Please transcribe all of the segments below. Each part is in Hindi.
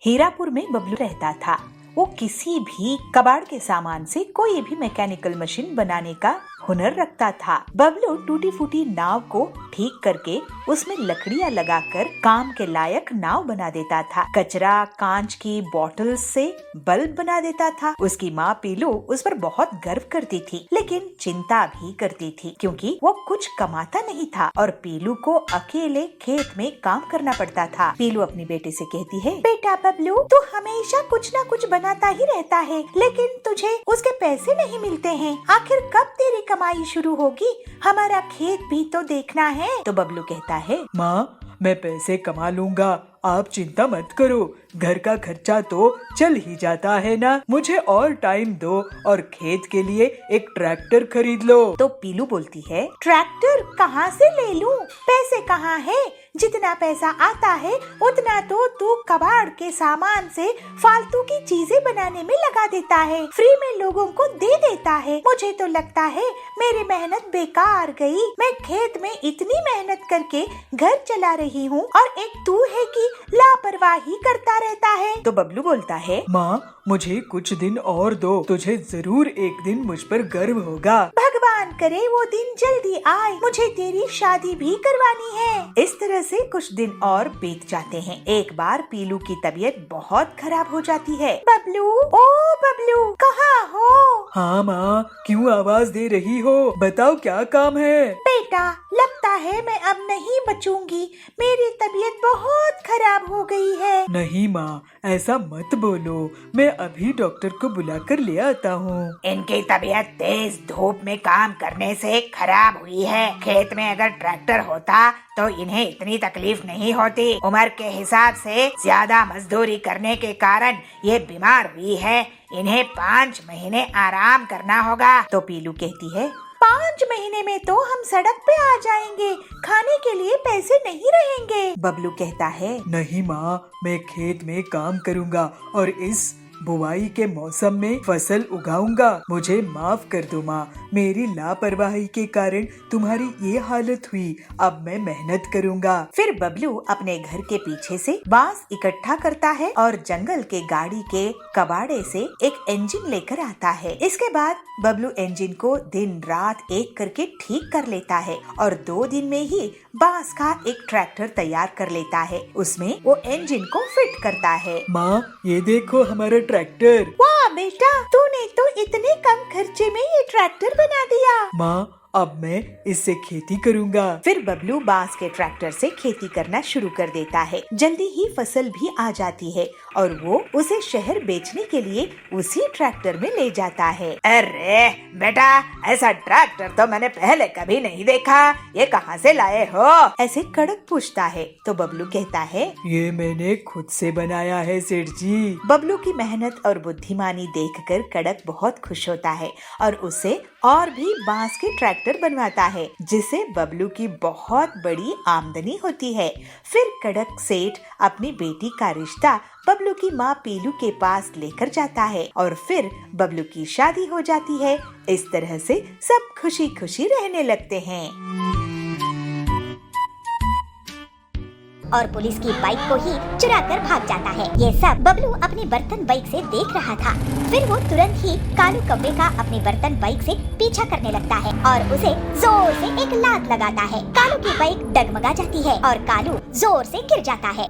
हीरापुर में बबलू रहता था। वो किसी भी कबाड़ के सामान से कोई भी मैकेनिकल मशीन बनाने का हुनर रखता था। बबलू टूटी फूटी नाव को ठीक करके उसमें लकड़ियां लगाकर काम के लायक नाव बना देता था। कचरा कांच की बोतल से बल्ब बना देता था। उसकी माँ पीलू उस पर बहुत गर्व करती थी, लेकिन चिंता भी करती थी क्योंकि वो कुछ कमाता नहीं था और पीलू को अकेले खेत में काम करना पड़ता था। पीलू अपनी बेटे से कहती है, बेटा बबलू, तू हमेशा कुछ न कुछ बनाता ही रहता है, लेकिन तुझे उसके पैसे नहीं मिलते हैं। आखिर कब तेरी कमाई शुरू होगी? हमारा खेत भी तो देखना है। तो बबलू कहता है, माँ, मैं पैसे कमा लूँगा, आप चिंता मत करो। घर का खर्चा तो चल ही जाता है ना। मुझे और टाइम दो और खेत के लिए एक ट्रैक्टर खरीद लो। तो पीलू बोलती है, ट्रैक्टर कहाँ से ले लूं? पैसे कहाँ है? जितना पैसा आता है उतना तो तू कबाड़ के सामान से फालतू की चीजें बनाने में लगा देता है, फ्री में लोगों को दे देता है। मुझे तो लगता है मेरी मेहनत बेकार गई। मैं खेत में इतनी मेहनत करके घर चला रही हूँ और एक तू है कि लापरवाही करता रहता है। तो बबलू बोलता है, माँ, मुझे कुछ दिन और दो, तुझे जरूर एक दिन मुझ पर गर्व होगा। भगवान करे वो दिन जल्दी आए, मुझे तेरी शादी भी करवानी है। इस तरह से कुछ दिन और बीत जाते हैं। एक बार पीलू की तबीयत बहुत खराब हो जाती है। बबलू, ओ बबलू, कहाँ हो? हाँ माँ, क्यों आवाज दे रही हो? बताओ क्या काम है? बेटा, लगता है मैं अब नहीं बचूंगी। मेरी तबीयत बहुत खराब हो गई है। नहीं माँ, ऐसा मत बोलो। मैं अभी डॉक्टर को बुलाकर ले आता हूँ। इनकी तबीयत तेज धूप में काम करने से खराब हुई है। खेत में अगर ट्रैक्टर होता तो इन्हें इतनी तकलीफ नहीं होती। उम्र के हिसाब से ज्यादा मजदूरी करने के कारण ये बीमार हुई है। इन्हें 5 महीने आराम करना होगा। तो पीलू कहती है, 5 महीने में तो हम सड़क पे आ जाएंगे, खाने के लिए पैसे नहीं रहेंगे। बबलू कहता है, नहीं माँ, मैं खेत में काम करूँगा और इस बुआई के मौसम में फसल उगाऊंगा। मुझे माफ कर दो माँ, मेरी लापरवाही के कारण तुम्हारी ये हालत हुई। अब मैं मेहनत करूँगा। फिर बबलू अपने घर के पीछे से बांस इकट्ठा करता है और जंगल के गाड़ी के कबाड़े से एक इंजन लेकर आता है। इसके बाद बबलू इंजन को दिन रात एक करके ठीक कर लेता है और 2 दिन में ही बांस का एक ट्रैक्टर तैयार कर लेता है। उसमें वो इंजन को फिट करता है। माँ, ये देखो हमारा ट्रैक्टर। वाह बेटा, तूने तो इतने कम खर्चे में ये ट्रैक्टर बना दिया। माँ, अब मैं इससे खेती करूँगा। फिर बबलू बांस के ट्रैक्टर से खेती करना शुरू कर देता है। जल्दी ही फसल भी आ जाती है और वो उसे शहर बेचने के लिए उसी ट्रैक्टर में ले जाता है। अरे बेटा, ऐसा ट्रैक्टर तो मैंने पहले कभी नहीं देखा। ये कहाँ से लाए हो? ऐसे कड़क पूछता है। तो बबलू कहता है, ये मैंने खुद से बनाया है सेठ जी। बबलू की मेहनत और बुद्धिमानी देखकर कड़क बहुत खुश होता है और उसे और भी बांस के ट्रैक्टर बनवाता है, जिससे बबलू की बहुत बड़ी आमदनी होती है। फिर कड़क सेठ अपनी बेटी का रिश्ता बबलू की माँ पीलू के पास लेकर जाता है और फिर बबलू की शादी हो जाती है। इस तरह से सब खुशी खुशी रहने लगते हैं। और पुलिस की बाइक को ही चुरा कर भाग जाता है। ये सब बबलू अपनी बर्तन बाइक से देख रहा था। फिर वो तुरंत ही कालू कौवे का अपनी बर्तन बाइक से पीछा करने लगता है और उसे जोर से एक लात लगाता है। कालू की बाइक डगमगा जाती है और कालू जोर से गिर जाता है।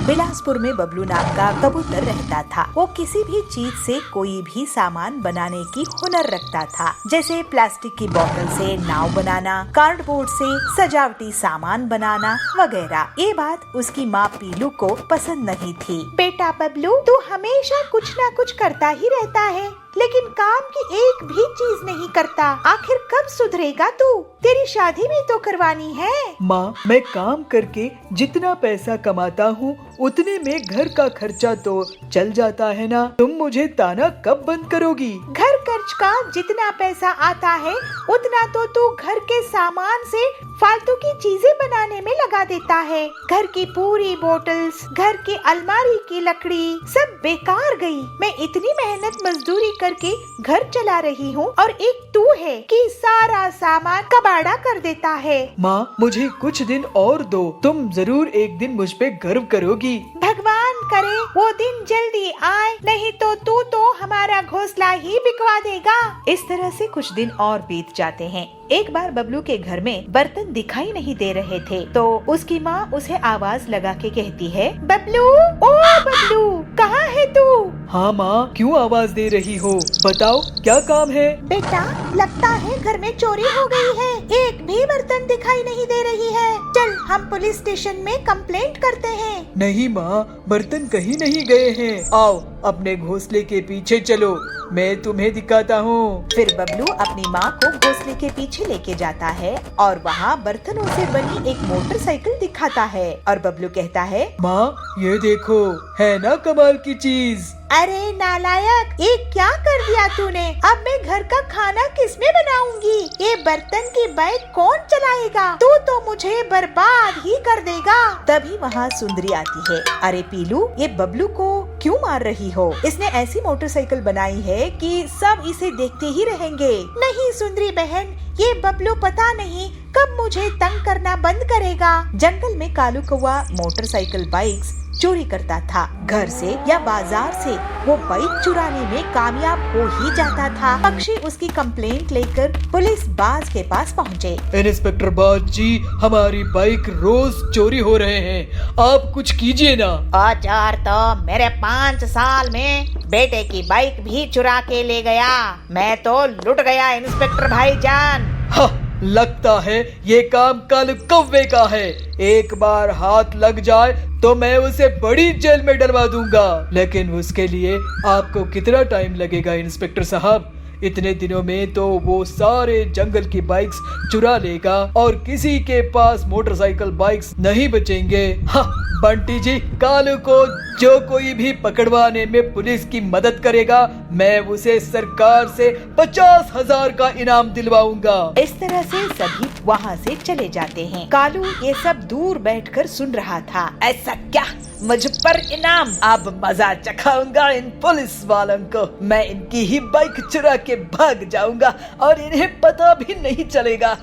बिलासपुर में बबलू नाम का कबूतर रहता था। वो किसी भी चीज से कोई भी सामान बनाने की हुनर रखता था, जैसे प्लास्टिक की बोतल से नाव बनाना, कार्डबोर्ड से सजावटी सामान बनाना वगैरह। ये बात उसकी माँ पीलू को पसंद नहीं थी। बेटा बबलू, तू हमेशा कुछ न कुछ करता ही रहता है, लेकिन काम की एक भी चीज नहीं करता। आखिर कब सुधरेगा तू? तेरी शादी भी तो करवानी है। माँ, मैं काम करके जितना पैसा कमाता हूँ उतने में घर का खर्चा तो चल जाता है ना। तुम मुझे ताना कब बंद करोगी? घर खर्च का जितना पैसा आता है उतना तो तू घर के सामान से फालतू की चीजें बनाने में लगा देता है। घर की पूरी बोतल्स, घर की अलमारी की लकड़ी सब बेकार गई। मैं इतनी मेहनत मजदूरी करके घर चला रही हूँ और एक तू है कि सारा सामान कबाड़ा कर देता है। माँ मुझे कुछ दिन और दो, तुम जरूर एक दिन मुझ पे गर्व करोगी। भगवान करे वो दिन जल्दी आए, नहीं तो तू तो हमारा घोंसला ही बिकवा देगा। इस तरह से कुछ दिन और बीत जाते हैं। एक बार बबलू के घर में बर्तन दिखाई नहीं दे रहे थे, तो उसकी माँ उसे आवाज लगा के कहती है, बबलू, ओ बबलू, कहाँ है तू? हाँ माँ, क्यों आवाज दे रही हो? बताओ क्या काम है? बेटा, लगता है घर में चोरी हो गई है, एक भी बर्तन दिखाई नहीं दे रही है। चल हम पुलिस स्टेशन में कंप्लेंट करते हैं। नहीं माँ, बर्तन कहीं नहीं गए हैं। आओ अपने घोंसले के पीछे चलो, मैं तुम्हें दिखाता हूँ। फिर बबलू अपनी माँ को घोंसले के पीछे लेके जाता है और वहाँ बर्तनों से बनी एक मोटरसाइकिल दिखाता है और बबलू कहता है, माँ ये देखो, है ना कमाल की चीज। अरे नालायक, ये क्या कर दिया तूने? अब मैं घर का खाना किसमें बनाऊंगी? ये बर्तन की बाइक कौन चलाएगा? तू तो मुझे बर्बाद ही कर देगा। तभी वहाँ सुंदरी आती है। अरे पीलू, ये बबलू को क्यों मार रही हो? इसने ऐसी मोटरसाइकिल बनाई है कि सब इसे देखते ही रहेंगे। नहीं सुंदरी बहन, ये बबलू पता नहीं कब मुझे तंग करना बंद करेगा। जंगल में कालू कौवा मोटरसाइकिल बाइक्स चोरी करता था। घर से या बाजार से वो बाइक चुराने में कामयाब हो ही जाता था। पक्षी उसकी कंप्लेंट लेकर पुलिस बाज के पास पहुँचे। इंस्पेक्टर बाज जी, हमारी बाइक रोज चोरी हो रहे हैं, आप कुछ कीजिए ना। औजार तो मेरे 5 साल में बेटे की बाइक भी चुरा के ले गया। मैं तो लुट गया इंस्पेक्टर भाईजान। हाँ, लगता है ये काम कालू कौवे का है। एक बार हाथ लग जाए तो मैं उसे बड़ी जेल में डलवा दूंगा। लेकिन उसके लिए आपको कितना टाइम लगेगा इंस्पेक्टर साहब? इतने दिनों में तो वो सारे जंगल की बाइक्स चुरा लेगा और किसी के पास मोटरसाइकिल बाइक्स नहीं बचेंगे। हाँ, बंटी जी, कालू को जो कोई भी पकड़वाने में पुलिस की मदद करेगा, मैं उसे सरकार से 50,000 का इनाम दिलवाऊंगा। इस तरह से सभी वहाँ से चले जाते हैं। कालू ये सब दूर बैठकर सुन रहा था। ऐसा क्या? मुझ पर इनाम? अब मजा चखाऊंगा इन पुलिस वालों को। मैं इनकी ही बाइक चुरा के भाग जाऊंगा और इन्हें पता भी नहीं चलेगा।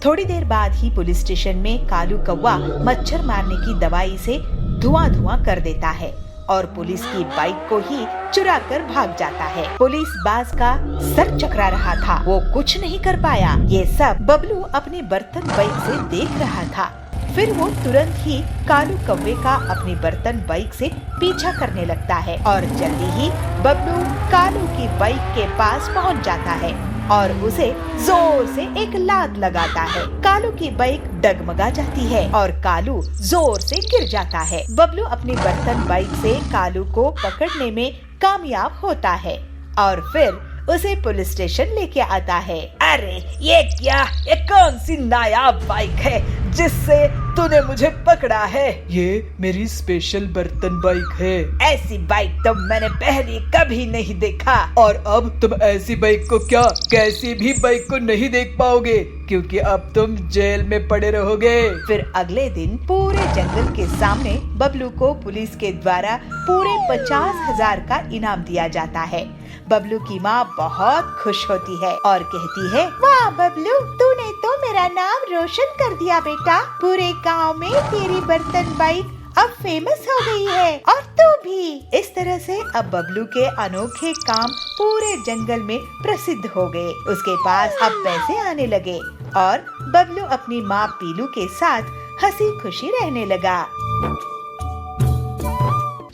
थोड़ी देर बाद ही पुलिस स्टेशन में कालू कौवा मच्छर मारने की दवाई से धुआं कर देता है और पुलिस की बाइक को ही चुरा कर भाग जाता है। पुलिस बाज का सर चकरा रहा था, वो कुछ नहीं कर पाया। ये सब बबलू अपनी बर्तन बाइक से देख रहा था। फिर वो तुरंत ही कालू कौवे का अपनी बर्तन बाइक से पीछा करने लगता है और जल्दी ही बबलू कालू की बाइक के पास पहुंच जाता है और उसे जोर से एक लात लगाता है। कालू की बाइक डगमगा जाती है और कालू जोर से गिर जाता है। बबलू अपनी बर्तन बाइक से कालू को पकड़ने में कामयाब होता है और फिर उसे पुलिस स्टेशन लेके आता है। अरे ये क्या? ये कौन सी नायाब बाइक है जिससे तूने मुझे पकड़ा है? ये मेरी स्पेशल बर्तन बाइक है। ऐसी बाइक तो मैंने पहले कभी नहीं देखा। और अब तुम ऐसी बाइक को क्या, कैसी भी बाइक को नहीं देख पाओगे, क्योंकि अब तुम जेल में पड़े रहोगे। फिर अगले दिन पूरे जंगल के सामने बबलू को पुलिस के द्वारा पूरे 50,000 का इनाम दिया जाता है। बबलू की माँ बहुत खुश होती है और कहती है, वाह बबलू, तूने तो मेरा नाम रोशन कर दिया बेटा। पूरे गांव में तेरी बर्तन बाइक अब फेमस हो गई है और तू भी। इस तरह से अब बबलू के अनोखे काम पूरे जंगल में प्रसिद्ध हो गए। उसके पास अब पैसे आने लगे और बबलू अपनी माँ पीलू के साथ हंसी खुशी रहने लगा।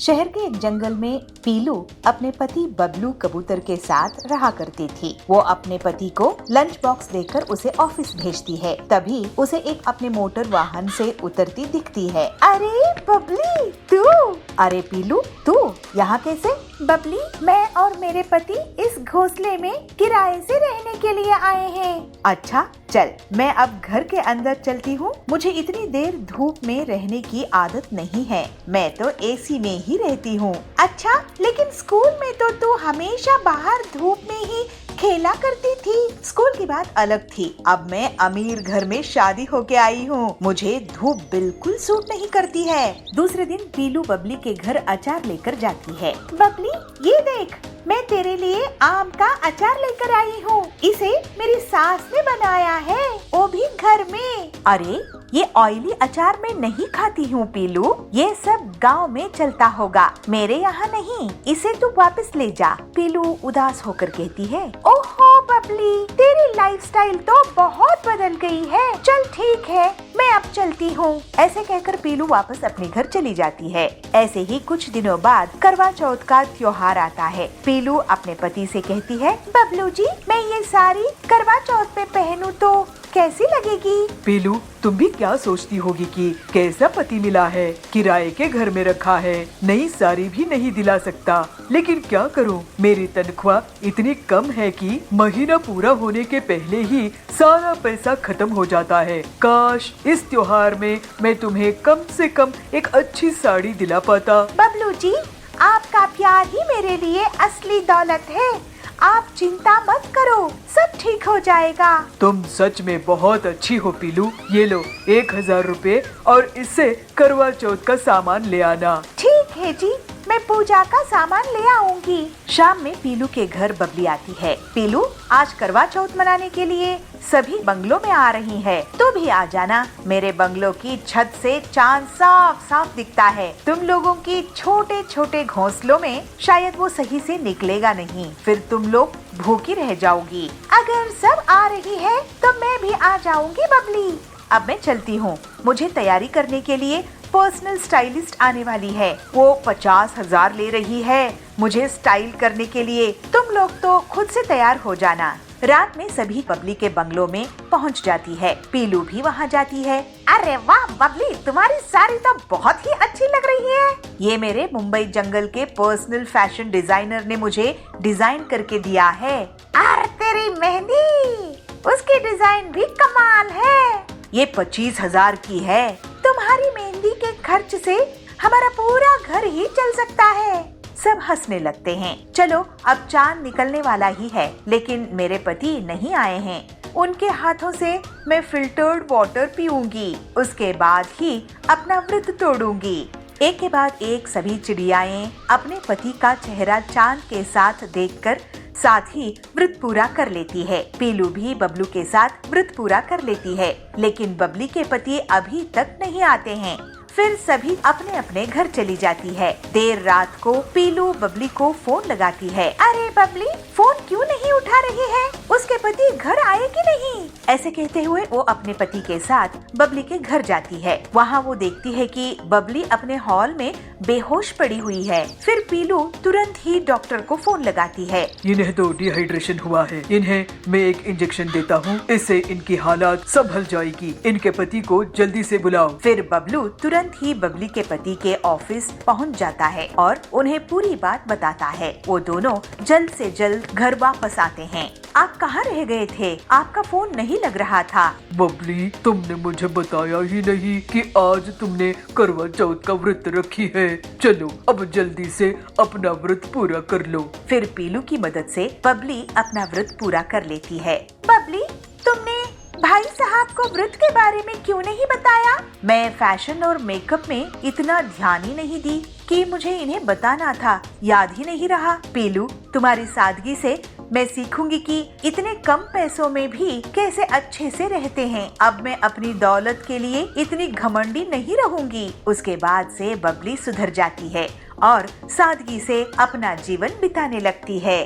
शहर के एक जंगल में पीलू अपने पति बबलू कबूतर के साथ रहा करती थी। वो अपने पति को लंच बॉक्स देकर उसे ऑफिस भेजती है। तभी उसे एक अपने मोटर वाहन से उतरती दिखती है। अरे बबली, तू? अरे पीलू, तू यहाँ कैसे? बबली, मैं और मेरे पति इस घोंसले में किराए से रहने के लिए आए हैं। अच्छा चल, मैं अब घर के अंदर चलती हूँ। मुझे इतनी देर धूप में रहने की आदत नहीं है, मैं तो एसी में ही रहती हूँ। अच्छा, लेकिन स्कूल में तो तू हमेशा बाहर धूप में ही खेला करती थी। स्कूल की बात अलग थी, अब मैं अमीर घर में शादी होके आई हूँ। मुझे धूप बिल्कुल सूट नहीं करती है। दूसरे दिन पीलू बबली के घर अचार लेकर जाती है। बबली, ये देख, मैं तेरे लिए आम का अचार लेकर आई हूँ। इसे मेरी सास ने बनाया है, वो भी घर में। अरे, ये ऑयली अचार मैं नहीं खाती हूँ पीलू, ये सब गांव में चलता होगा, मेरे यहाँ नहीं। इसे तू वापस ले जा। पीलू उदास होकर कहती है, ओहो बबली, तेरी लाइफस्टाइल तो बहुत बदल गई है। चल ठीक है, मैं अब चलती हूँ। ऐसे कहकर पीलू वापस अपने घर चली जाती है। ऐसे ही कुछ दिनों बाद करवा चौथ का त्योहार आता है। पीलू अपने पति से कहती है, बबलू जी, मैं ये साड़ी करवा चौथ पे पहनूं तो कैसी लगेगी? पीलू, तुम भी क्या सोचती होगी कि कैसा पति मिला है, किराए के घर में रखा है, नई साड़ी भी नहीं दिला सकता। लेकिन क्या करूं, मेरी तनख्वाह इतनी कम है कि महीना पूरा होने के पहले ही सारा पैसा खत्म हो जाता है। काश इस त्योहार में मैं तुम्हें कम से कम एक अच्छी साड़ी दिला पाता। बबलू जी, आपका प्यार ही मेरे लिए असली दौलत है। आप चिंता मत करो, सब ठीक हो जाएगा। तुम सच में बहुत अच्छी हो पीलू। ये लो 1000 रुपए और इससे करवा चौथ का सामान ले आना। ठीक है जी, मैं पूजा का सामान ले आऊंगी। शाम में पीलू के घर बबली आती है। पीलू, आज करवा चौथ मनाने के लिए सभी बंगलों में आ रही है, तो भी आ जाना। मेरे बंगलों की छत से चांद साफ साफ दिखता है। तुम लोगों की छोटे छोटे घोंसलों में शायद वो सही से निकलेगा नहीं, फिर तुम लोग भूखी रह जाओगी। अगर सब आ रही है तो मैं भी आ जाऊंगी बबली। अब मैं चलती हूँ, मुझे तैयारी करने के लिए पर्सनल स्टाइलिस्ट आने वाली है। वो 50,000 ले रही है मुझे स्टाइल करने के लिए। तुम लोग तो खुद से तैयार हो जाना। रात में सभी बबली के बंगलों में पहुंच जाती है। पीलू भी वहां जाती है। अरे वाह बबली, तुम्हारी साड़ी तो बहुत ही अच्छी लग रही है। ये मेरे मुंबई जंगल के पर्सनल फैशन डिजाइनर ने मुझे डिजाइन करके दिया है। अरे तेरी मेहंदी, उसकी डिजाइन भी कमाल है। ये 25,000 की है। तुम्हारी मेहंदी के खर्च से हमारा पूरा घर ही चल सकता है। सब हंसने लगते हैं। चलो, अब चांद निकलने वाला ही है, लेकिन मेरे पति नहीं आए हैं। उनके हाथों से मैं फिल्टर्ड वाटर पीऊंगी, उसके बाद ही अपना व्रत तोड़ूंगी। एक के बाद एक सभी चिड़ियाएं अपने पति का चेहरा चांद के साथ देखकर साथ ही व्रत पूरा कर लेती है। पीलू भी बबलू के साथ व्रत पूरा कर लेती है, लेकिन बबली के पति अभी तक नहीं आते हैं। फिर सभी अपने अपने घर चली जाती है। देर रात को पीलू बबली को फोन लगाती है। अरे बबली, फोन क्यों नहीं उठा रही है? उसके पति घर आए कि नहीं? ऐसे कहते हुए वो अपने पति के साथ बबली के घर जाती है। वहाँ वो देखती है कि बबली अपने हॉल में बेहोश पड़ी हुई है। फिर पीलू तुरंत ही डॉक्टर को फोन लगाती है। इन्हें तो डिहाइड्रेशन हुआ है, इन्हें मैं एक इंजेक्शन देता हूँ, इससे इनकी हालात संभल जाएगी। इनके पति को जल्दी से बुलाओ। फिर बबलू तुरंत ही बबली के पति के ऑफिस पहुंच जाता है और उन्हें पूरी बात बताता है। वो दोनों जल्द से जल्द घर वापस आते हैं। आप कहाँ रह गए थे? आपका फोन नहीं लग रहा था। बबली, तुमने मुझे बताया ही नहीं कि आज तुमने करवा चौथ का व्रत रखी है। चलो अब जल्दी से अपना व्रत पूरा कर लो। फिर पीलू की मदद से बबली अपना व्रत पूरा कर लेती है। बबली, तुमने भाई साहब को व्रत के बारे में क्यों नहीं बताया? मैं फैशन और मेकअप में इतना ध्यान ही नहीं दी कि मुझे इन्हें बताना था, याद ही नहीं रहा। पीलू, तुम्हारी सादगी से मैं सीखूंगी कि इतने कम पैसों में भी कैसे अच्छे से रहते हैं। अब मैं अपनी दौलत के लिए इतनी घमंडी नहीं रहूंगी। उसके बाद से बबली सुधर जाती है और सादगी से अपना जीवन बिताने लगती है।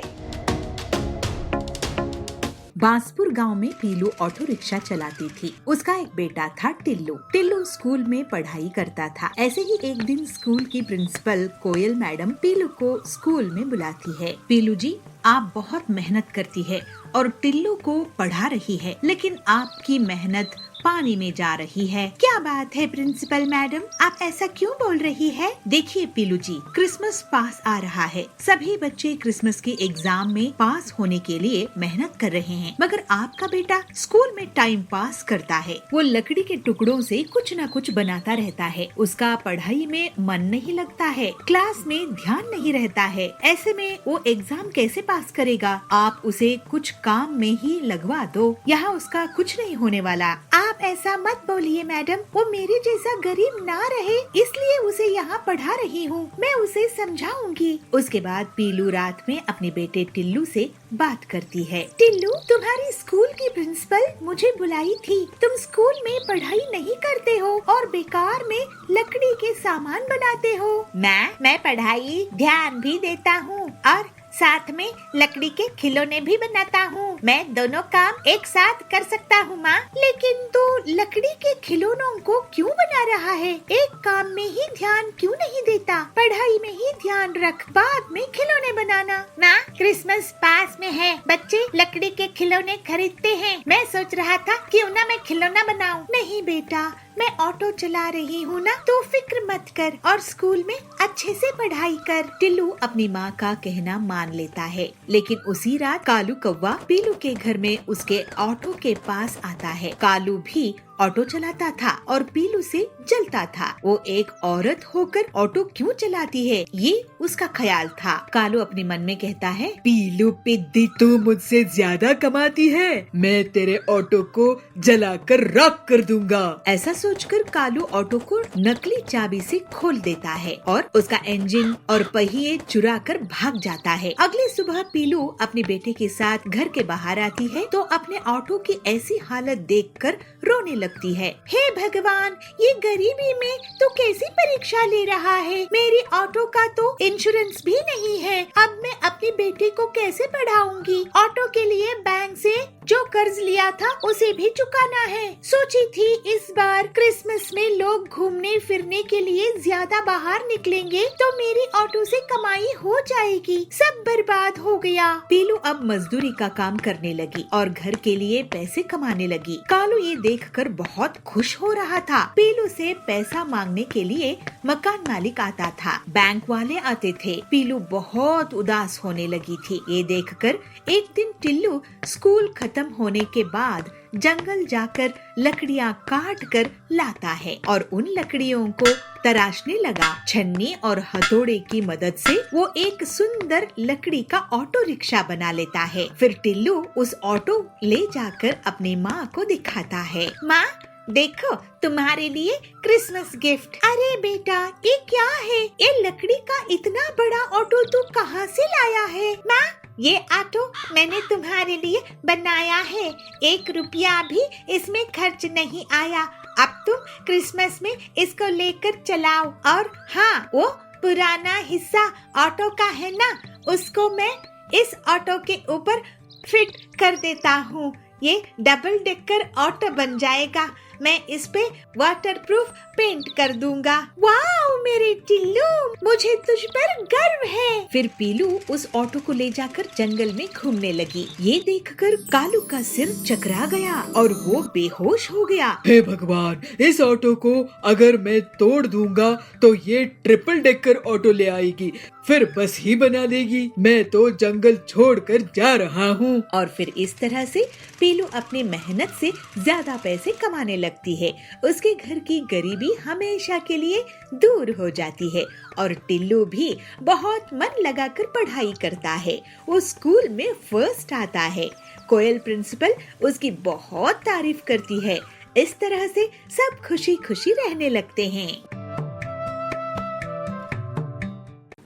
बांसपुर गांव में पीलू ऑटो रिक्शा चलाती थी। उसका एक बेटा था टिल्लू। टिल्लू स्कूल में पढ़ाई करता था। ऐसे ही एक दिन स्कूल की प्रिंसिपल कोयल मैडम पीलू को स्कूल में बुलाती है। पीलू जी, आप बहुत मेहनत करती है और टिल्लू को पढ़ा रही है, लेकिन आपकी मेहनत पानी में जा रही है। क्या बात है प्रिंसिपल मैडम, आप ऐसा क्यों बोल रही है? देखिए पीलू जी, क्रिसमस पास आ रहा है। सभी बच्चे क्रिसमस के एग्जाम में पास होने के लिए मेहनत कर रहे हैं, मगर आपका बेटा स्कूल में टाइम पास करता है। वो लकड़ी के टुकड़ों से कुछ न कुछ बनाता रहता है। उसका पढ़ाई में मन नहीं लगता है, क्लास में ध्यान नहीं रहता है। ऐसे में वो एग्जाम कैसे पास करेगा? आप उसे कुछ काम में ही लगवा दो, यहाँ उसका कुछ नहीं होने वाला। आप ऐसा मत बोलिए मैडम, वो मेरे जैसा गरीब ना रहे इसलिए उसे यहाँ पढ़ा रही हूँ, मैं उसे समझाऊंगी। उसके बाद पीलू रात में अपने बेटे टिल्लू से बात करती है। टिल्लू, तुम्हारी स्कूल की प्रिंसिपल मुझे बुलाई थी। तुम स्कूल में पढ़ाई नहीं करते हो और बेकार में लकड़ी के सामान बनाते हो। मैं पढ़ाई ध्यान भी देता हूँ और साथ में लकड़ी के खिलौने भी बनाता हूँ। मैं दोनों काम एक साथ कर सकता हूँ माँ। लेकिन तू लकड़ी के खिलौनों को क्यों बना रहा है? एक काम में ही ध्यान क्यों नहीं देता? पढ़ाई में ही ध्यान रख, बाद में खिलौने बनाना। माँ, क्रिसमस पास में है, बच्चे लकड़ी के खिलौने खरीदते हैं। मैं सोच रहा था क्यों ना मैं खिलौना बनाऊं। नहीं बेटा, मैं ऑटो चला रही हूँ ना, तो फिक्र मत कर और स्कूल में अच्छे से पढ़ाई कर। टिल्लू अपनी माँ का कहना मान लेता है, लेकिन उसी रात कालू कौवा पीलू के घर में उसके ऑटो के पास आता है। कालू भी ऑटो चलाता था और पीलू से जलता था। वो एक औरत होकर ऑटो क्यों चलाती है, ये उसका ख्याल था। कालू अपने मन में कहता है, पीलू पिद्दी, तू मुझसे ज्यादा कमाती है, मैं तेरे ऑटो को जलाकर राख कर दूंगा। ऐसा सोचकर कालू ऑटो को नकली चाबी से खोल देता है और उसका इंजन और पहिए चुरा कर भाग जाता है। अगली सुबह पीलू अपने बेटे के साथ घर के बाहर आती है तो अपने ऑटो की ऐसी हालत देखकर रोने लगती है। हे भगवान, ये गरीबी में तो कैसी परीक्षा ले रहा है? मेरी ऑटो का तो इंश्योरेंस भी नहीं है। अब मैं अपने बेटे को कैसे पढ़ाऊंगी? ऑटो के लिए बैंक से जो कर्ज लिया था उसे भी चुकाना है। सोची थी इस बार क्रिसमस में लोग घूमने फिरने के लिए ज्यादा बाहर निकलेंगे तो मेरी ऑटो से कमाई हो जाएगी। सब बर्बाद हो गया। पीलू अब मजदूरी का काम करने लगी और घर के लिए पैसे कमाने लगी। कालू ये देखकर बहुत खुश हो रहा था। पीलू से पैसा मांगने के लिए मकान मालिक आता था, बैंक वाले आते थे। पीलू बहुत उदास होने लगी थी। ये देखकर एक दिन टिल्लू स्कूल खत्म होने के बाद जंगल जाकर लकड़ियाँ काट कर लाता है और उन लकड़ियों को तराशने लगा। छन्नी और हथौड़े की मदद से वो एक सुंदर लकड़ी का ऑटो रिक्शा बना लेता है। फिर टिल्लू उस ऑटो ले जाकर अपनी माँ को दिखाता है। माँ, देखो तुम्हारे लिए क्रिसमस गिफ्ट। अरे बेटा, ये क्या है? ये लकड़ी का इतना बड़ा ऑटो तू कहाँ से लाया है? माँ, ये ऑटो मैंने तुम्हारे लिए बनाया है, 1 रुपया भी इसमें खर्च नहीं आया। अब तुम क्रिसमस में इसको लेकर चलाओ। और हाँ, वो पुराना हिस्सा ऑटो का है ना, उसको मैं इस ऑटो के ऊपर फिट कर देता हूँ। ये डबल डेकर ऑटो बन जाएगा। मैं इस पे वाटरप्रूफ पेंट कर दूंगा। वाओ मेरे टिल्लू, मुझे तुझ पर गर्व है। फिर पीलू उस ऑटो को ले जाकर जंगल में घूमने लगी। ये देखकर कालू का सिर चकरा गया और वो बेहोश हो गया। हे भगवान, इस ऑटो को अगर मैं तोड़ दूंगा तो ये ट्रिपल डेकर ऑटो ले आएगी, फिर बस ही बना देगी। मैं तो जंगल छोड़कर जा रहा हूँ। और फिर इस तरह से पीलू अपनी मेहनत से ज्यादा पैसे कमाने लगती है। उसके घर की गरीबी हमेशा के लिए दूर हो जाती है और टिल्लू भी बहुत मन लगाकर पढ़ाई करता है। वो स्कूल में फर्स्ट आता है। कोयल प्रिंसिपल उसकी बहुत तारीफ करती है। इस तरह से सब खुशी खुशी रहने लगते हैं।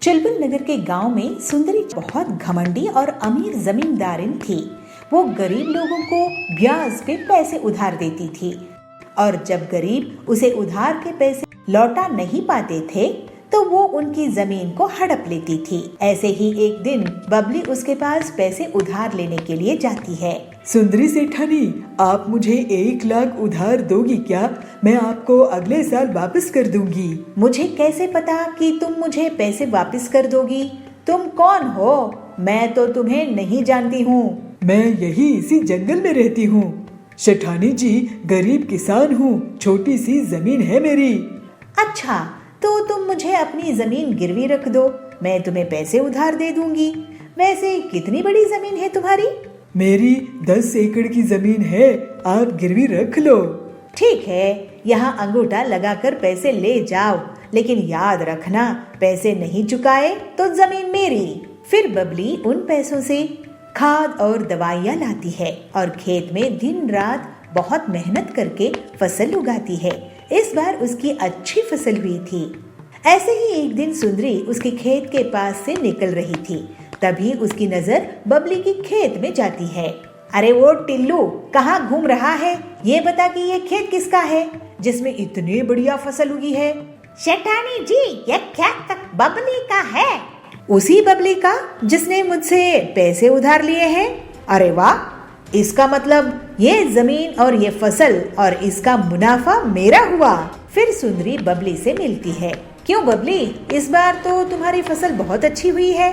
चिलबुल नगर के गांव में सुंदरी बहुत घमंडी और अमीर जमींदारिन थी। वो गरीब लोगों को ब्याज पे पैसे उधार देती थी और जब गरीब उसे उधार के पैसे लौटा नहीं पाते थे तो वो उनकी जमीन को हड़प लेती थी। ऐसे ही एक दिन बबली उसके पास पैसे उधार लेने के लिए जाती है। सुंदरी सेठानी, आप मुझे 1 लाख उधार दोगी क्या? मैं आपको अगले साल वापस कर दूंगी। मुझे कैसे पता कि तुम मुझे पैसे वापस कर दोगी? तुम कौन हो? मैं तो तुम्हें नहीं जानती हूँ। मैं यही इसी जंगल में रहती हूँ। सेठानी जी, गरीब किसान हूँ, छोटी सी जमीन है मेरी। अच्छा, तो तुम मुझे अपनी जमीन गिरवी रख दो, मैं तुम्हें पैसे उधार दे दूंगी। वैसे कितनी बड़ी जमीन है तुम्हारी? मेरी 10 एकड़ की जमीन है, आप गिरवी रख लो। ठीक है, यहाँ अंगूठा लगाकर पैसे ले जाओ, लेकिन याद रखना, पैसे नहीं चुकाए तो जमीन मेरी। फिर बबली उन पैसों से खाद और दवाइयाँ लाती है और खेत में दिन रात बहुत मेहनत करके फसल उगाती है। इस बार उसकी अच्छी फसल हुई थी। ऐसे ही एक दिन सुंदरी उसके खेत के पास से निकल रही थी। तभी उसकी नजर बबली की खेत में जाती है। अरे वो टिल्लू, कहाँ घूम रहा है? ये बता कि ये खेत किसका है जिसमें इतनी बढ़िया फसल उगी है? सेठानी जी, ये खेत बबली का है। उसी बबली का जिसने मुझसे पैसे उधार लिए हैं? अरे वाह, इसका मतलब ये जमीन और ये फसल और इसका मुनाफा मेरा हुआ। फिर सुंदरी बबली से मिलती है। क्यों बबली, इस बार तो तुम्हारी फसल बहुत अच्छी हुई है,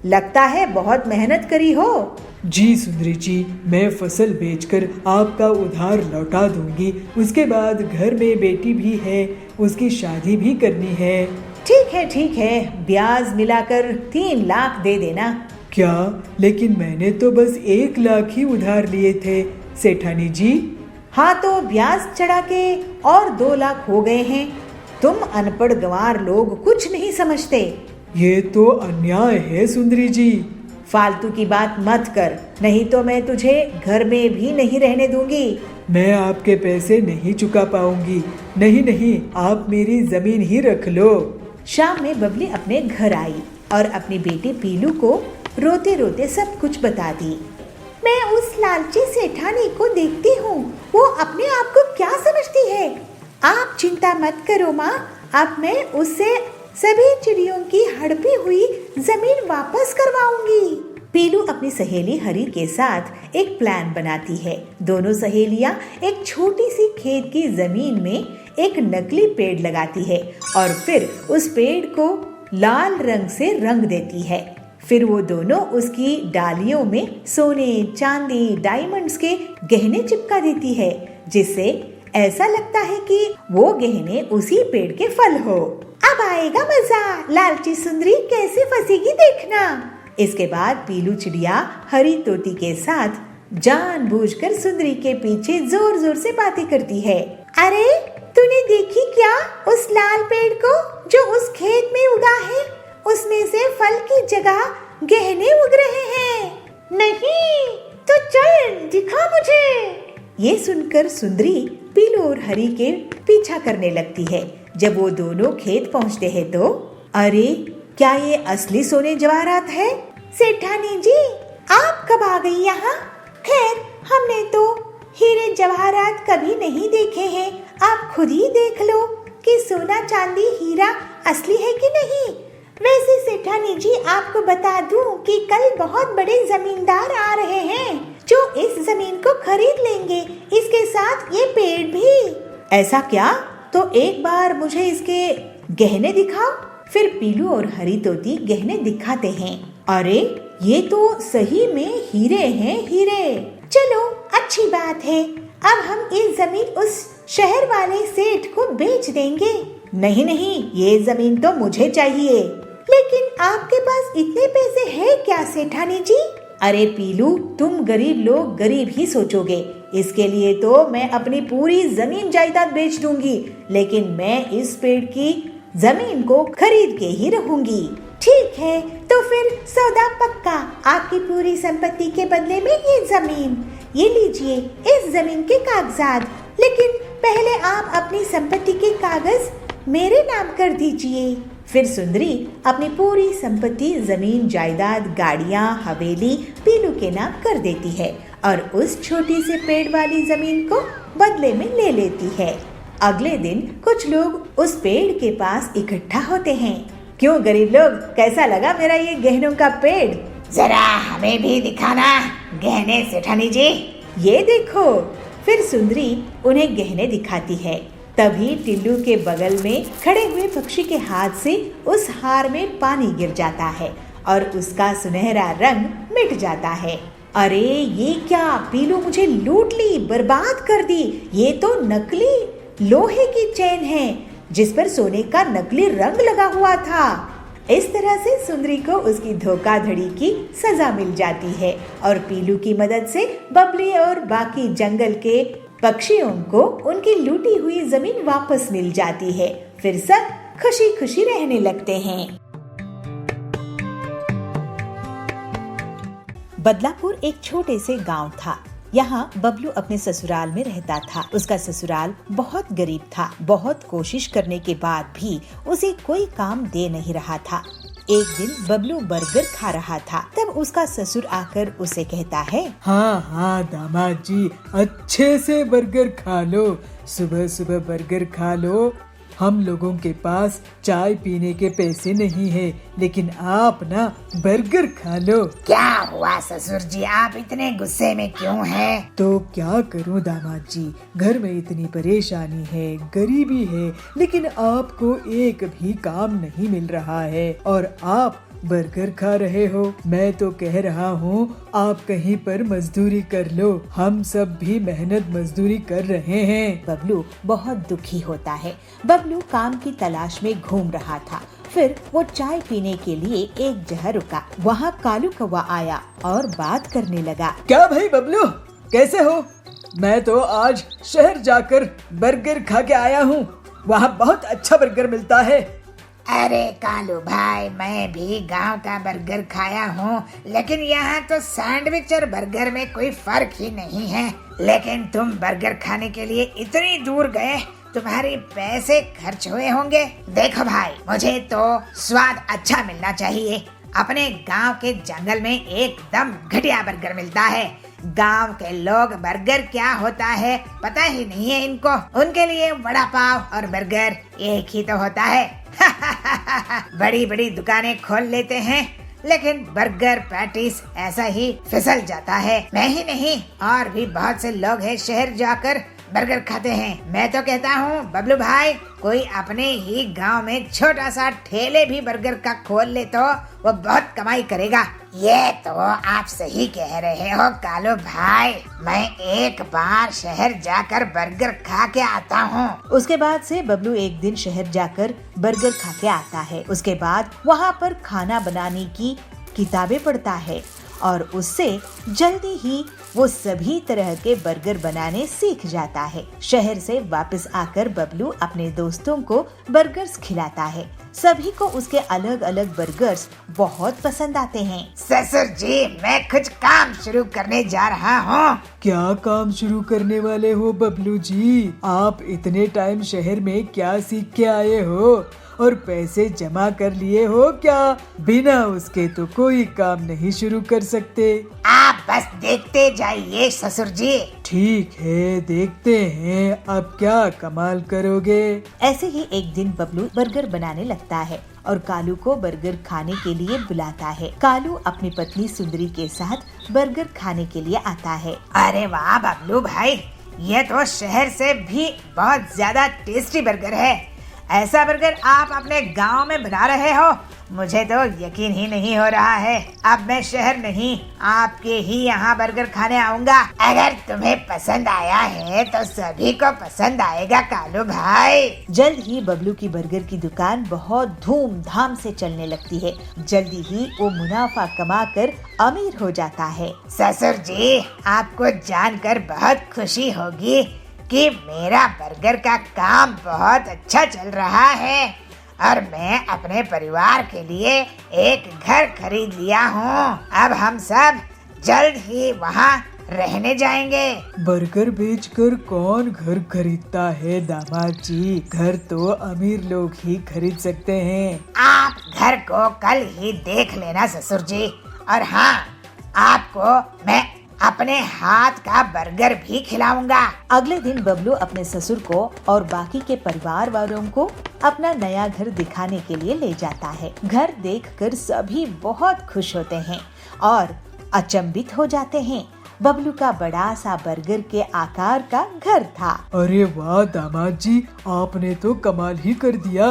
लगता है बहुत मेहनत करी हो। जी सुंदरी जी, मैं फसल बेचकर आपका उधार लौटा दूंगी। उसके बाद घर में बेटी भी है, उसकी शादी भी करनी है। ठीक है, ब्याज मिलाकर 3 लाख दे देना। क्या? लेकिन मैंने तो बस 1 लाख ही उधार लिए थे सेठानी जी। हाँ, तो ब्याज चढ़ा के और 2 लाख हो गए हैं। तुम अनपढ़ गंवार लोग कुछ नहीं समझते। ये तो अन्याय है सुंदरी जी। फालतू की बात मत कर, नहीं तो मैं तुझे घर में भी नहीं रहने दूंगी। मैं आपके पैसे नहीं चुका पाऊंगी। नहीं, आप मेरी जमीन ही रख लो। शाम में बबली अपने घर आई और अपनी बेटी पीलू को रोते रोते सब कुछ बता दी। मैं उस लालची सेठानी को देखती हूँ, वो अपने आप को क्या समझती है। आप चिंता मत करो माँ, अब मैं उससे सभी चिड़ियों की हड़पी हुई जमीन वापस करवाऊंगी। पीलू अपनी सहेली हरी के साथ एक प्लान बनाती है। दोनों सहेलियां एक छोटी सी खेत की जमीन में एक नकली पेड़ लगाती है और फिर उस पेड़ को लाल रंग से रंग देती है। फिर वो दोनों उसकी डालियों में सोने, चांदी, डायमंड्स के गहने चिपका देती है, जिससे ऐसा लगता है कि वो गहने उसी पेड़ के फल हो। अब आएगा मजा, लालची सुंदरी कैसे फंसेगी देखना। इसके बाद पीलू चिड़िया हरी तोती के साथ जानबूझकर सुंदरी के पीछे जोर जोर से बातें करती है। अरे तूने देखी क्या उस लाल पेड़ को जो उस खेत में उगा है? उसमें से फल की जगह गहने उग रहे हैं। नहीं तो चल दिखा मुझे। ये सुनकर सुंदरी पीलू और हरी के पीछा करने लगती है। जब वो दोनों खेत पहुंचते हैं तो अरे, क्या ये असली सोने जवाहरात है? सेठानी जी, आप कब आ गई यहाँ? खैर, हमने तो हीरे जवाहरात कभी नहीं देखे हैं। आप खुद ही देख लो कि सोना चांदी हीरा असली है कि नहीं। वैसे सेठानी जी, आपको बता दूं कि कल बहुत बड़े जमींदार आ रहे हैं जो इस जमीन को खरीद लेंगे, इसके साथ ये पेड़ भी। ऐसा क्या? तो एक बार मुझे इसके गहने दिखाओ। फिर पीलू और हरी तोती गहने दिखाते हैं। अरे, ये तो सही में हीरे हैं, हीरे। चलो, अच्छी बात है। अब हम इस जमीन उस शहर वाले सेठ को बेच देंगे। नहीं, ये जमीन तो मुझे चाहिए। लेकिन आपके पास इतने पैसे हैं क्या सेठानी जी? अरे पीलू, तुम गरीब लोग गरीब ही सोचोगे। इसके लिए तो मैं अपनी पूरी जमीन जायदाद बेच दूंगी, लेकिन मैं इस पेड़ की जमीन को खरीद के ही रहूंगी। ठीक है, तो फिर सौदा पक्का। आपकी पूरी संपत्ति के बदले में ये जमीन। ये लीजिए इस जमीन के कागजात। लेकिन पहले आप अपनी संपत्ति के कागज मेरे नाम कर दीजिए। फिर सुंदरी अपनी पूरी संपत्ति, जमीन, जायदाद, गाड़ियाँ, हवेली पीलू के नाम कर देती है और उस छोटी से पेड़ वाली जमीन को बदले में ले लेती है। अगले दिन कुछ लोग उस पेड़ के पास इकट्ठा होते हैं। क्यों गरीब लोग, कैसा लगा मेरा ये गहनों का पेड़? जरा हमें भी दिखाना गहने सेठानी जी। ये देखो। फिर सुंदरी उन्हें गहने दिखाती है। तभी टिल्लू के बगल में खड़े हुए पक्षी के हाथ से उस हार में पानी गिर जाता है और उसका सुनहरा रंग मिट जाता है। अरे ये क्या, पीलू मुझे लूट ली, बर्बाद कर दी। ये तो नकली लोहे की चेन है जिस पर सोने का नकली रंग लगा हुआ था। इस तरह से सुंदरी को उसकी धोखाधड़ी की सजा मिल जाती है और पीलू की मदद से बबली और बाकी जंगल के पक्षियों को उनकी लूटी हुई जमीन वापस मिल जाती है। फिर सब खुशी खुशी रहने लगते हैं। बदलापुर एक छोटे से गांव था। यहाँ बबलू अपने ससुराल में रहता था। उसका ससुराल बहुत गरीब था। बहुत कोशिश करने के बाद भी उसे कोई काम दे नहीं रहा था। एक दिन बबलू बर्गर खा रहा था, तब उसका ससुर आकर उसे कहता है, हाँ दामाद जी, अच्छे से बर्गर खा लो, सुबह सुबह बर्गर खा लो। हम लोगों के पास चाय पीने के पैसे नहीं है, लेकिन आप ना बर्गर खा लो। क्या हुआ ससुर जी, आप इतने गुस्से में क्यों हैं? तो क्या करूं दामाद जी, घर में इतनी परेशानी है, गरीबी है, लेकिन आपको एक भी काम नहीं मिल रहा है और आप बर्गर खा रहे हो। मैं तो कह रहा हूँ आप कहीं पर मजदूरी कर लो, हम सब भी मेहनत मजदूरी कर रहे हैं। बबलू बहुत दुखी होता है। बबलू काम की तलाश में घूम रहा था। फिर वो चाय पीने के लिए एक जगह रुका। वहाँ कालू कौवा आया और बात करने लगा। क्या भाई बबलू, कैसे हो? मैं तो आज शहर जाकर बर्गर खा के आया हूँ, वहाँ बहुत अच्छा बर्गर मिलता है। अरे कालू भाई, मैं भी गांव का बर्गर खाया हूँ, लेकिन यहाँ तो सैंडविच और बर्गर में कोई फर्क ही नहीं है। लेकिन तुम बर्गर खाने के लिए इतनी दूर गए, तुम्हारे पैसे खर्च हुए होंगे। देखो भाई, मुझे तो स्वाद अच्छा मिलना चाहिए। अपने गांव के जंगल में एकदम घटिया बर्गर मिलता है। गांव के लोग बर्गर क्या होता है पता ही नहीं है इनको। उनके लिए वड़ा पाव और बर्गर एक ही तो होता है। बड़ी बड़ी दुकानें खोल लेते हैं, लेकिन बर्गर पैटीज ऐसा ही फिसल जाता है। मैं ही नहीं, और भी बहुत से लोग हैं शहर जाकर बर्गर खाते हैं। मैं तो कहता हूँ बबलू भाई, कोई अपने ही गांव में छोटा सा ठेले भी बर्गर का खोल ले तो वो बहुत कमाई करेगा। ये तो आप सही कह रहे हो कालू भाई, मैं एक बार शहर जाकर बर्गर खा के आता हूँ। उसके बाद से बबलू एक दिन शहर जाकर बर्गर खा के आता है। उसके बाद वहाँ पर खाना बनाने की किताबें पढ़ता है और उससे जल्दी ही वो सभी तरह के बर्गर बनाने सीख जाता है। शहर से वापस आकर बबलू अपने दोस्तों को बर्गर्स खिलाता है। सभी को उसके अलग अलग बर्गर्स बहुत पसंद आते हैं। ससुर जी, मैं कुछ काम शुरू करने जा रहा हूँ। क्या काम शुरू करने वाले हो बबलू जी? आप इतने टाइम शहर में क्या सीख के आए हो और पैसे जमा कर लिए हो क्या? बिना उसके तो कोई काम नहीं शुरू कर सकते। आप बस देखते जाइए ससुर जी। ठीक है, देखते हैं अब क्या कमाल करोगे। ऐसे ही एक दिन बबलू बर्गर बनाने लगता है और कालू को बर्गर खाने के लिए बुलाता है। कालू अपनी पत्नी सुंदरी के साथ बर्गर खाने के लिए आता है। अरे वाह बबलू भाई, ये तो शहर से भी बहुत ज्यादा टेस्टी बर्गर है। ऐसा बर्गर आप अपने गांव में बना रहे हो, मुझे तो यकीन ही नहीं हो रहा है। अब मैं शहर नहीं, आपके ही यहाँ बर्गर खाने आऊँगा। अगर तुम्हें पसंद आया है तो सभी को पसंद आएगा कालू भाई। जल्द ही बबलू की बर्गर की दुकान बहुत धूमधाम से चलने लगती है। जल्दी ही वो मुनाफा कमाकर अमीर हो जाता है। ससुर जी, आपको जानकर बहुत खुशी होगी कि मेरा बर्गर का काम बहुत अच्छा चल रहा है और मैं अपने परिवार के लिए एक घर खरीद लिया हूँ। अब हम सब जल्द ही वहाँ रहने जाएंगे। बर्गर बेचकर कौन घर खरीदता है दामाद जी? घर तो अमीर लोग ही खरीद सकते हैं। आप घर को कल ही देख लेना ससुर जी। और हाँ, आपको मैं अपने हाथ का बर्गर भी खिलाऊंगा। अगले दिन बबलू अपने ससुर को और बाकी के परिवार वालों को अपना नया घर दिखाने के लिए ले जाता है। घर देखकर सभी बहुत खुश होते हैं और अचंभित हो जाते हैं। बबलू का बड़ा सा बर्गर के आकार का घर था। अरे वाह दामाद जी, आपने तो कमाल ही कर दिया।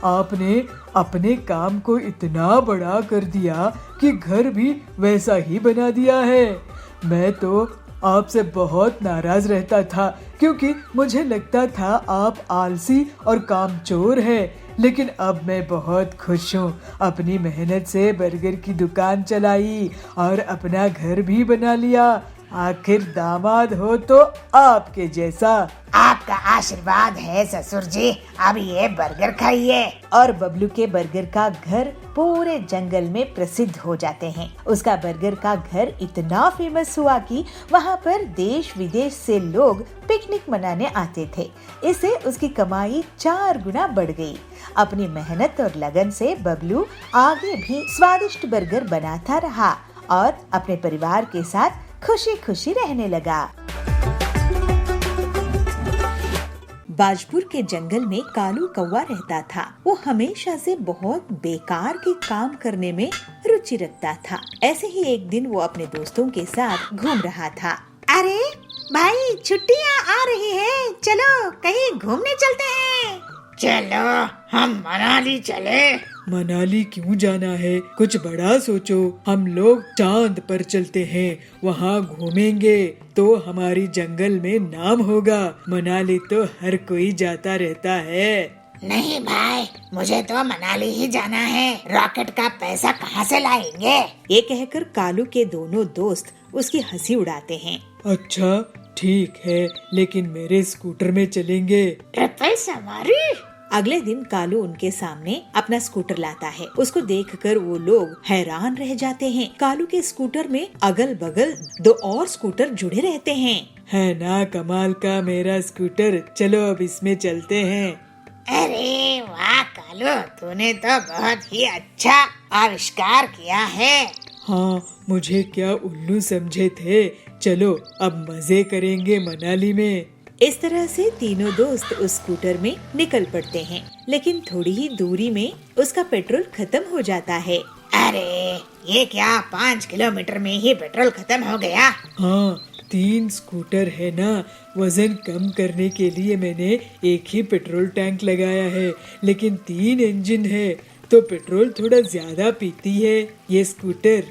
आपने अपने काम को इतना बड़ा कर दिया कि घर भी वैसा ही बना दिया है। मैं तो आपसे बहुत नाराज रहता था क्योंकि मुझे लगता था आप आलसी और कामचोर हैं। लेकिन अब मैं बहुत खुश हूँ। अपनी मेहनत से बर्गर की दुकान चलाई और अपना घर भी बना लिया। आखिर दामाद हो तो आपके जैसा। आपका आशीर्वाद है ससुर जी, अब ये बर्गर खाइए। और बबलू के बर्गर का घर पूरे जंगल में प्रसिद्ध हो जाते हैं। उसका बर्गर का घर इतना फेमस हुआ कि वहाँ पर देश विदेश से लोग पिकनिक मनाने आते थे। इससे उसकी कमाई 4 गुना बढ़ गई। अपनी मेहनत और लगन से बबलू आगे भी स्वादिष्ट बर्गर बनाता रहा और अपने परिवार के साथ खुशी खुशी रहने लगा। बाजपुर के जंगल में कालू कौवा रहता था। वो हमेशा से बहुत बेकार के काम करने में रुचि रखता था। ऐसे ही एक दिन वो अपने दोस्तों के साथ घूम रहा था। अरे भाई, छुट्टियाँ आ रही है, चलो कहीं घूमने चलते हैं। चलो हम मनाली चले। मनाली क्यों जाना है? कुछ बड़ा सोचो। हम लोग चांद पर चलते हैं, वहाँ घूमेंगे तो हमारी जंगल में नाम होगा। मनाली तो हर कोई जाता रहता है। नहीं भाई, मुझे तो मनाली ही जाना है। रॉकेट का पैसा कहाँ से लाएंगे? ये कहकर कालू के दोनों दोस्त उसकी हंसी उड़ाते हैं। अच्छा ठीक है, लेकिन मेरे स्कूटर में चलेंगे। ट्रिपल सवारी? अगले दिन कालू उनके सामने अपना स्कूटर लाता है। उसको देखकर वो लोग हैरान रह जाते हैं। कालू के स्कूटर में अगल बगल 2 और स्कूटर जुड़े रहते हैं। है ना कमाल का मेरा स्कूटर? चलो अब इसमें चलते हैं। अरे वाह कालू, तूने तो बहुत ही अच्छा आविष्कार किया है। हाँ, मुझे क्या उल्लू समझे थे। चलो अब मजे करेंगे मनाली में। इस तरह से तीनों दोस्त उस स्कूटर में निकल पड़ते हैं। लेकिन थोड़ी ही दूरी में उसका पेट्रोल खत्म हो जाता है। अरे ये क्या, 5 किलोमीटर में ही पेट्रोल खत्म हो गया? हाँ, 3 स्कूटर है ना। वजन कम करने के लिए मैंने एक ही पेट्रोल टैंक लगाया है, लेकिन 3 इंजन है तो पेट्रोल थोड़ा ज्यादा पीती है ये स्कूटर।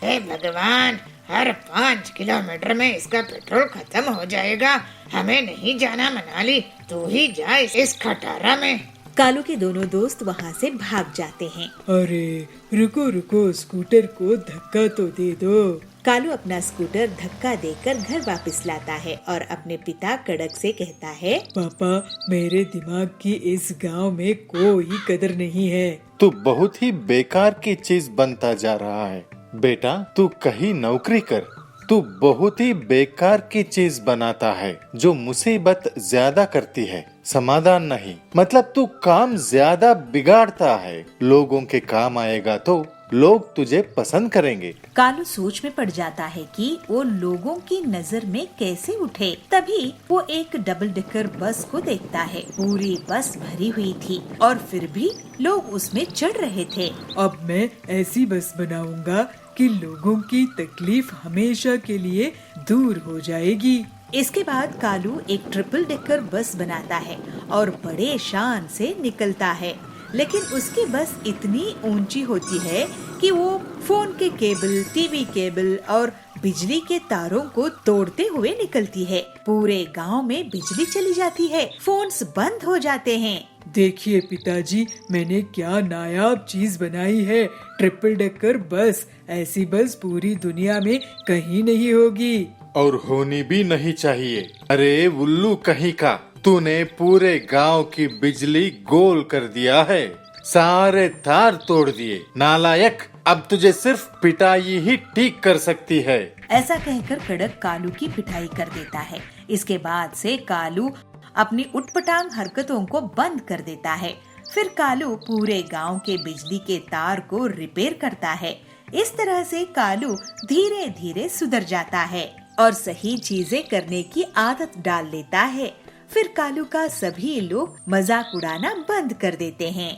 हे भगवान, हर 5 किलोमीटर में इसका पेट्रोल खत्म हो जाएगा। हमें नहीं जाना मनाली, तू ही जा इस खटारा में। कालू के दोनों दोस्त वहाँ से भाग जाते हैं। अरे रुको रुको, स्कूटर को धक्का तो दे दो। कालू अपना स्कूटर धक्का देकर घर वापस लाता है और अपने पिता कड़क से कहता है, पापा, मेरे दिमाग की इस गांव में कोई कदर नहीं है। तू बहुत ही बेकार की चीज बनता जा रहा है बेटा। तू कहीं नौकरी कर। तू बहुत ही बेकार की चीज बनाता है जो मुसीबत ज्यादा करती है, समाधान नहीं। मतलब तू काम ज्यादा बिगाड़ता है। लोगों के काम आएगा तो लोग तुझे पसंद करेंगे। कालू सोच में पड़ जाता है कि वो लोगों की नजर में कैसे उठे। तभी वो एक डबल डेकर बस को देखता है। पूरी बस भरी हुई थी और फिर भी लोग उसमें चढ़ रहे थे। अब मैं ऐसी बस बनाऊंगा कि लोगों की तकलीफ हमेशा के लिए दूर हो जाएगी। इसके बाद कालू एक ट्रिपल डेकर बस बनाता है और बड़े शान से निकलता है। लेकिन उसकी बस इतनी ऊंची होती है कि वो फोन के केबल, टीवी केबल और बिजली के तारों को तोड़ते हुए निकलती है। पूरे गांव में बिजली चली जाती है, फोन्स बंद हो जाते हैं। देखिए पिताजी, मैंने क्या नायाब चीज बनाई है, ट्रिपल डेकर बस। ऐसी बस पूरी दुनिया में कहीं नहीं होगी और होनी भी नहीं चाहिए। अरे उल्लू कहीं का, तूने पूरे गांव की बिजली गोल कर दिया है, सारे तार तोड़ दिए। नालायक, अब तुझे सिर्फ पिटाई ही ठीक कर सकती है। ऐसा कहकर कड़क कालू की पिटाई कर देता है। इसके बाद से कालू अपनी उटपटांग हरकतों को बंद कर देता है। फिर कालू पूरे गांव के बिजली के तार को रिपेयर करता है। इस तरह से कालू धीरे धीरे सुधर जाता है और सही चीजें करने की आदत डाल लेता है। फिर कालू का सभी लोग मजाक उड़ाना बंद कर देते हैं।